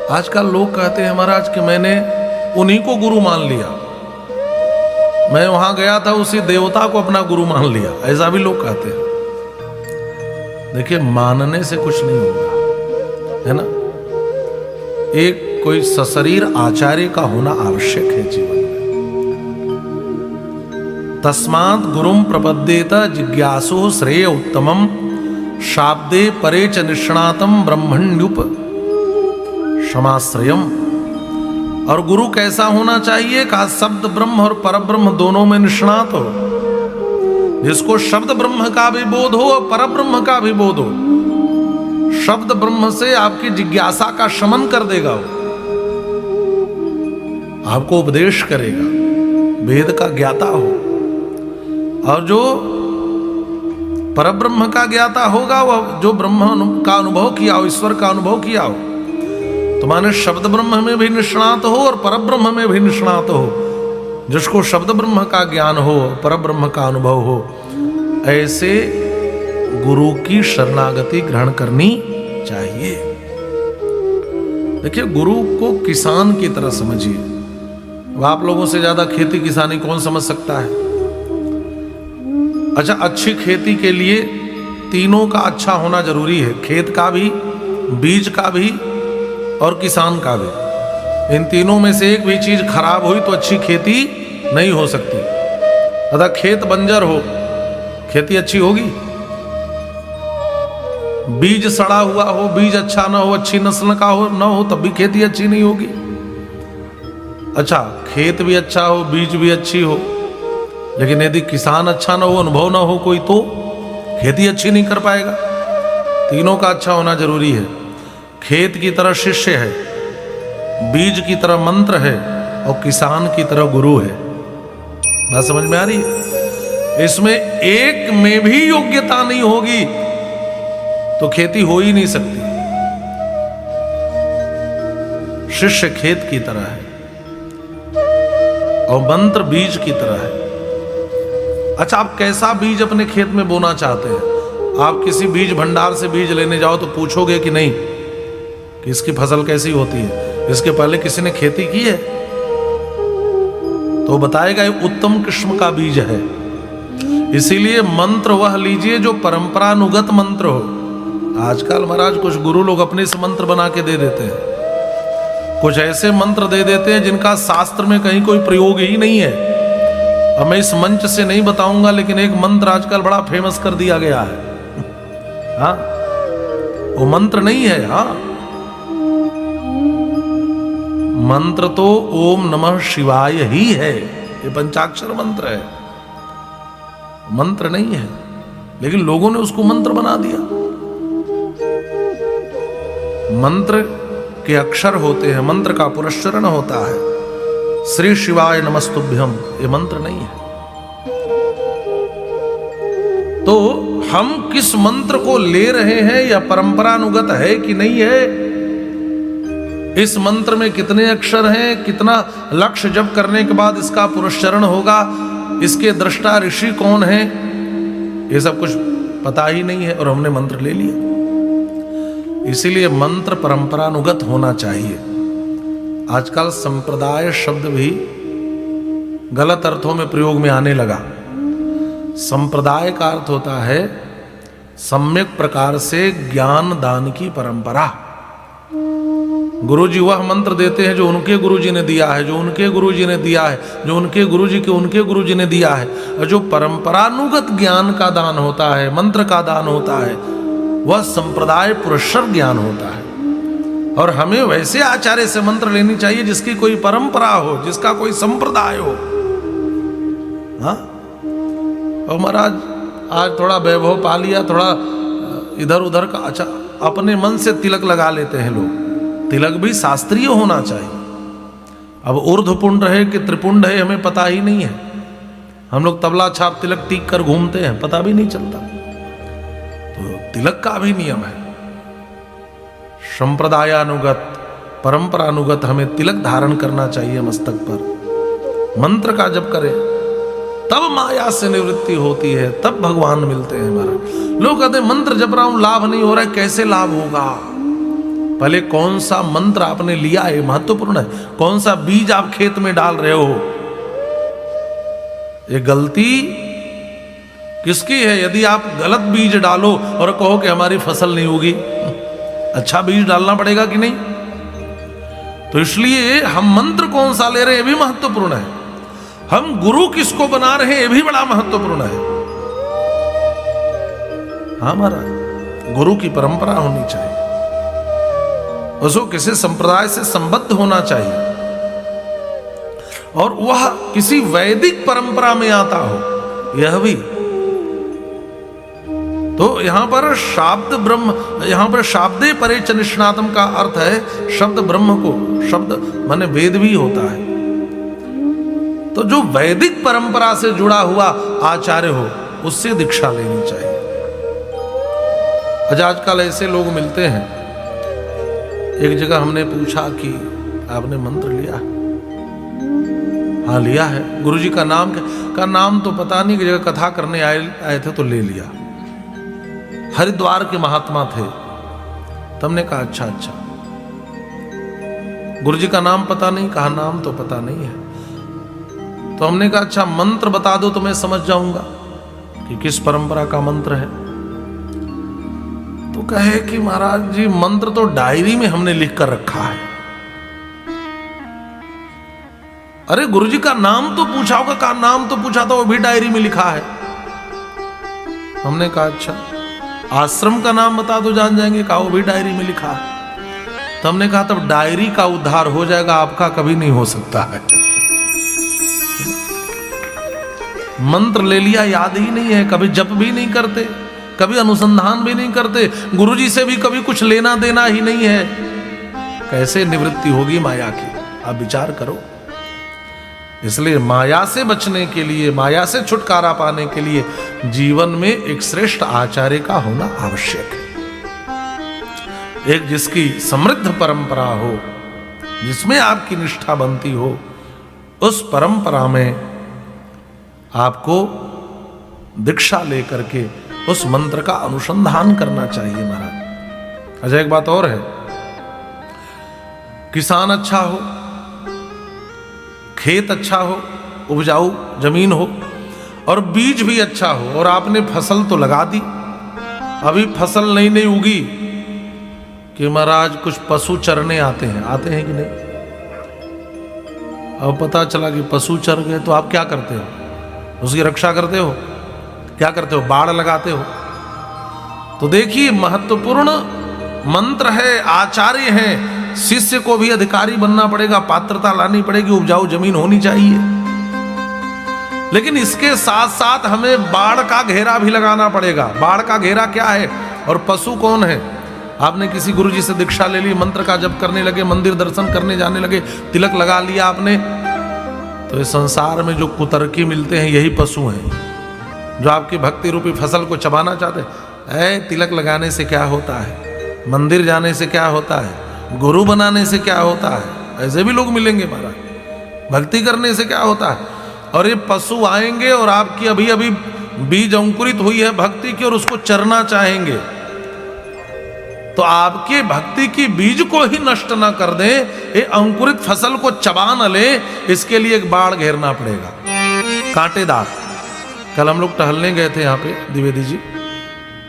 आजकल लोग कहते हैं महाराज कि मैंने उन्हीं को गुरु मान लिया, मैं वहां गया था उसी देवता को अपना गुरु मान लिया, ऐसा भी लोग कहते हैं। देखिए, मानने से कुछ नहीं होगा, है ना। एक कोई सशरीर आचार्य का होना आवश्यक है जीवन में। तस्मात् गुरुम प्रपद्येत जिज्ञासु श्रेय उत्तमम शाब्दे परे च निष्णातम ब्रह्मण्युप क्षमाश्रयम। और गुरु कैसा होना चाहिए? कहा शब्द ब्रह्म और परब्रह्म दोनों में निष्णात हो, जिसको शब्द ब्रह्म का भी बोध हो और परब्रह्म का भी बोध हो। शब्द ब्रह्म से आपकी जिज्ञासा का शमन कर देगा, वो आपको उपदेश करेगा, वेद का ज्ञाता हो। और जो परब्रह्म का ज्ञाता होगा, वह जो ब्रह्म का अनुभव किया हो, ईश्वर का अनुभव किया हो, तो माने शब्द ब्रह्म में भी निष्णात हो और परब्रह्म में भी निष्णात हो। जिसको शब्द ब्रह्म का ज्ञान हो, परब्रह्म का अनुभव हो, ऐसे गुरु की शरणागति ग्रहण करनी चाहिए। देखिए, गुरु को किसान की तरह समझिए। अब आप लोगों से ज्यादा खेती किसानी कौन समझ सकता है? अच्छा, अच्छी खेती के लिए तीनों का अच्छा होना जरूरी है, खेत का भी, बीज का भी और किसान का भी। इन तीनों में से एक भी चीज खराब हुई तो अच्छी खेती नहीं हो सकती। अगर खेत बंजर हो, खेती अच्छी होगी? बीज सड़ा हुआ हो, बीज अच्छा ना हो, अच्छी नस्ल का हो ना हो, तब भी खेती अच्छी नहीं होगी। अच्छा, खेत भी अच्छा हो, बीज भी अच्छी हो, लेकिन यदि किसान अच्छा ना हो, अनुभव ना हो कोई, तो खेती अच्छी नहीं कर पाएगा। तीनों का अच्छा होना जरूरी है। खेत की तरह शिष्य है, बीज की तरह मंत्र है और किसान की तरह गुरु है। बात समझ में आ रही है? इसमें एक में भी योग्यता नहीं होगी तो खेती हो ही नहीं सकती। शिष्य खेत की तरह है और मंत्र बीज की तरह है। अच्छा, आप कैसा बीज अपने खेत में बोना चाहते हैं? आप किसी बीज भंडार से बीज लेने जाओ तो पूछोगे कि नहीं कि इसकी फसल कैसी होती है, इसके पहले किसी ने खेती की है? तो बताएगा ये उत्तम किस्म का बीज है। इसीलिए मंत्र वह लीजिए जो परंपरानुगत मंत्र हो। आजकल महाराज कुछ गुरु लोग अपने से मंत्र बना के दे देते हैं, कुछ ऐसे मंत्र दे देते हैं जिनका शास्त्र में कहीं कोई प्रयोग ही नहीं है। अब मैं इस मंच से नहीं बताऊंगा, लेकिन एक मंत्र आजकल बड़ा फेमस कर दिया गया है। हाँ, वो मंत्र नहीं है। हाँ, मंत्र तो ओम नमः शिवाय ही है, ये पंचाक्षर मंत्र है, मंत्र नहीं है, लेकिन लोगों ने उसको मंत्र बना दिया। मंत्र के अक्षर होते हैं, मंत्र का पुरस्चरण होता है, श्री शिवाय नमस्तुभ्यम, ये मंत्र नहीं है। तो हम किस मंत्र को ले रहे हैं, या परंपरानुगत है कि नहीं है, इस मंत्र में कितने अक्षर हैं, कितना लक्ष्य जप करने के बाद इसका पुरस्चरण होगा, इसके दृष्टा ऋषि कौन है, ये सब कुछ पता ही नहीं है और हमने मंत्र ले लिया। इसीलिए मंत्र परंपरानुगत होना चाहिए। आजकल संप्रदाय शब्द भी गलत अर्थों में प्रयोग में आने लगा। संप्रदाय का अर्थ होता है सम्यक प्रकार से ज्ञान दान की परंपरा। गुरुजी वह मंत्र देते हैं जो उनके गुरुजी ने दिया है, जो उनके गुरुजी ने दिया है, जो उनके गुरुजी के उनके गुरुजी ने दिया है। और जो परंपरानुगत ज्ञान का दान होता है, मंत्र का दान होता है, वह संप्रदाय पुरस्सर ज्ञान होता है। और हमें वैसे आचार्य से मंत्र लेनी चाहिए जिसकी कोई परंपरा हो, जिसका कोई संप्रदाय हो। हाँ, और महाराज आज थोड़ा वैभव पा लिया, थोड़ा इधर उधर का, अच्छा अपने मन से तिलक लगा लेते हैं लोग। तिलक भी शास्त्रीय होना चाहिए। अब ऊर्ध्वपुंड है कि त्रिपुंड है हमें पता ही नहीं है। हम लोग तबला छाप तिलक टीक कर घूमते हैं, पता भी नहीं चलता। तो तिलक का भी नियम है, संप्रदायानुगत परंपरानुगत हमें तिलक धारण करना चाहिए मस्तक पर। मंत्र का जप करें तब माया से निवृत्ति होती है, तब भगवान मिलते हैं हमारा। लोग कहते हैं मंत्र जप रहा हूं लाभ नहीं हो रहा है, कैसे लाभ होगा? पहले कौन सा मंत्र आपने लिया है महत्वपूर्ण है, कौन सा बीज आप खेत में डाल रहे हो। ये गलती किसकी है? यदि आप गलत बीज डालो और कहो कि हमारी फसल नहीं होगी, अच्छा बीज डालना पड़ेगा कि नहीं? तो इसलिए हम मंत्र कौन सा ले रहे हैं ये भी महत्वपूर्ण है, हम गुरु किसको बना रहे हैं ये भी बड़ा महत्वपूर्ण है। हमारा गुरु की परंपरा होनी चाहिए, उसको किसी संप्रदाय से संबद्ध होना चाहिए और वह किसी वैदिक परंपरा में आता हो, यह भी। तो यहां पर शाब्द ब्रह्म, यहां पर शाब्दे परे च निष्णातम का अर्थ है शब्द ब्रह्म को, शब्द माने वेद भी होता है। तो जो वैदिक परंपरा से जुड़ा हुआ आचार्य हो उससे दीक्षा लेनी चाहिए। आजकल ऐसे लोग मिलते हैं, एक जगह हमने पूछा कि आपने मंत्र लिया? हाँ लिया है। गुरुजी का नाम क्या? का नाम तो पता नहीं, कि जगह कथा करने आए थे तो ले लिया। हरिद्वार के महात्मा थे। तुमने कहा अच्छा अच्छा। गुरुजी का नाम पता नहीं? कहा नाम तो पता नहीं है। तो हमने कहा अच्छा मंत्र बता दो तो मैं समझ जाऊंगा कि किस परंपरा का मंत्र है। तो कहे कि महाराज जी मंत्र तो डायरी में हमने लिख कर रखा है। अरे गुरुजी का नाम तो पूछा होगा? कहा नाम तो पूछा था, वो भी डायरी में लिखा है। हमने कहा अच्छा आश्रम का नाम बता दो जान जाएंगे? कहा वो भी डायरी में लिखा है। तो हमने कहा तब डायरी का उद्धार हो जाएगा, आपका कभी नहीं हो सकता है। मंत्र ले लिया, याद ही नहीं है, कभी जप भी नहीं करते, कभी अनुसंधान भी नहीं करते, गुरुजी से भी कभी कुछ लेना देना ही नहीं है। कैसे निवृत्ति होगी माया की? आप विचार करो। इसलिए माया से बचने के लिए, माया से छुटकारा पाने के लिए जीवन में एक श्रेष्ठ आचार्य का होना आवश्यक है। एक जिसकी समृद्ध परंपरा हो, जिसमें आपकी निष्ठा बनती हो, उस परंपरा में आपको दीक्षा लेकर के उस मंत्र का अनुसंधान करना चाहिए महाराज। अच्छा एक बात और है, किसान अच्छा हो, खेत अच्छा हो, उपजाऊ जमीन हो और बीज भी अच्छा हो और आपने फसल तो लगा दी, अभी फसल नहीं उगी कि महाराज कुछ पशु चरने आते हैं कि नहीं? अब पता चला कि पशु चर गए तो आप क्या करते हो? उसकी रक्षा करते हो? क्या करते हो? बाड़ लगाते हो? तो देखिए महत्वपूर्ण मंत्र है, आचार्य हैं, शिष्य को भी अधिकारी बनना पड़ेगा, पात्रता लानी पड़ेगी, उपजाऊ जमीन होनी चाहिए। लेकिन इसके साथ साथ हमें बाढ़ का घेरा भी लगाना पड़ेगा। बाढ़ का घेरा क्या है और पशु कौन है? आपने किसी गुरुजी से दीक्षा ले ली, मंत्र का जप करने लगे, मंदिर दर्शन करने जाने लगे, तिलक लगा लिया आपने, तो इस संसार में जो कुतर्की मिलते हैं यही पशु हैं, जो आपकी भक्ति रूपी फसल को चबाना चाहते हैं। तिलक लगाने से क्या होता है? मंदिर जाने से क्या होता है? गुरु बनाने से क्या होता है? ऐसे भी लोग मिलेंगे महाराज। भक्ति करने से क्या होता है? और ये पशु आएंगे और आपकी अभी अभी बीज अंकुरित हुई है भक्ति की और उसको चरना चाहेंगे, तो आपके भक्ति की बीज को ही नष्ट ना कर दें, ये अंकुरित फसल को चबा न ले, इसके लिए एक बाड़ घेरना पड़ेगा कांटेदार। कल हम लोग टहलने गए थे यहाँ पे द्विवेदी जी,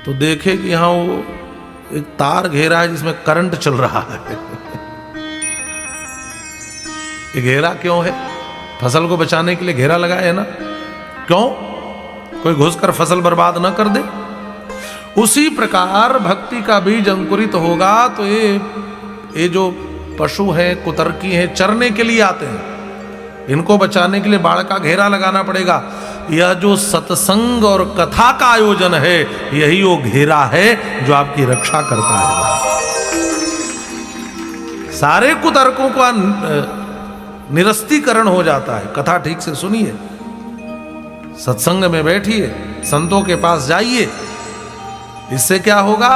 तो देखे कि यहाँ वो एक तार घेरा है जिसमें करंट चल रहा है। ये घेरा क्यों है? फसल को बचाने के लिए घेरा लगाया है ना। क्यों? कोई घुसकर फसल बर्बाद ना कर दे। उसी प्रकार भक्ति का बीज अंकुरित होगा तो ये जो पशु हैं, कुतर्की हैं, चरने के लिए आते हैं, इनको बचाने के लिए बाढ़ का घेरा लगाना पड़ेगा। यह जो सत्संग और कथा का आयोजन है, यही वो घेरा है जो आपकी रक्षा करता है। सारे कुतर्कों का निरस्तीकरण हो जाता है। कथा ठीक से सुनिए, सत्संग में बैठिए, संतों के पास जाइए, इससे क्या होगा?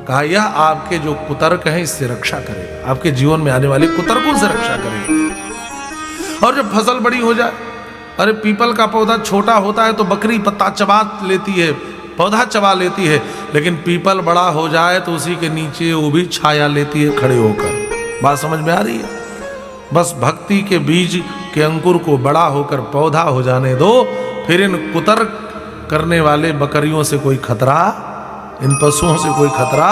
कहा यह आपके जो कुतर्क हैं इससे रक्षा करेगा, आपके जीवन में आने वाले कुतर्कों से रक्षा करेगा। और जब फसल बड़ी हो जाए, अरे पीपल का पौधा छोटा होता है तो बकरी पत्ता चबा लेती है, पौधा चबा लेती है, लेकिन पीपल बड़ा हो जाए तो उसी के नीचे वो भी छाया लेती है खड़े होकर। बात समझ में आ रही है? बस भक्ति के बीज के अंकुर को बड़ा होकर पौधा हो जाने दो, फिर इन कुतर्क करने वाले बकरियों से कोई खतरा, इन पशुओं से कोई खतरा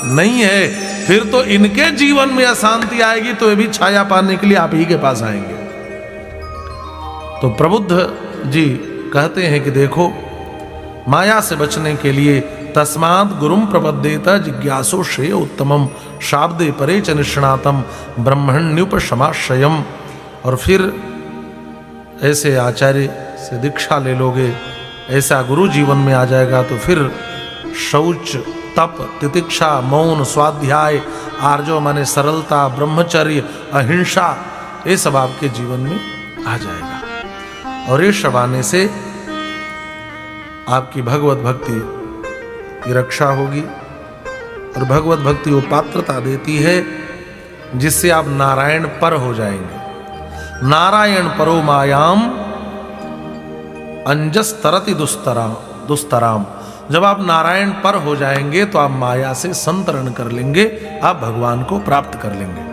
नहीं है। फिर तो इनके जीवन में अशांति आएगी तो ये भी छाया पाने के लिए आप ही के पास आएंगे। तो प्रबुद्ध जी कहते हैं कि देखो, माया से बचने के लिए तस्मात् गुरुम प्रपद्येत जिज्ञासो श्रेय उत्तमम शाब्दे परे च निष्णातम ब्रह्मण्युपशमाश्रयम्। और फिर ऐसे आचार्य से दीक्षा ले लोगे, ऐसा गुरु जीवन में आ जाएगा तो फिर शौच, तप, तितिक्षा, मौन, स्वाध्याय, आर्जव माने सरलता, ब्रह्मचर्य, अहिंसा, ये सब आपके जीवन में आ जाएगा। और ये सब आने से आपकी भगवत भक्ति की रक्षा होगी। और भगवत भक्ति वो पात्रता देती है जिससे आप नारायण पर हो जाएंगे। नारायण परो मायाम अंजस तरति दुस्तराम। जब आप नारायण पर हो जाएंगे तो आप माया से संतरण कर लेंगे, आप भगवान को प्राप्त कर लेंगे।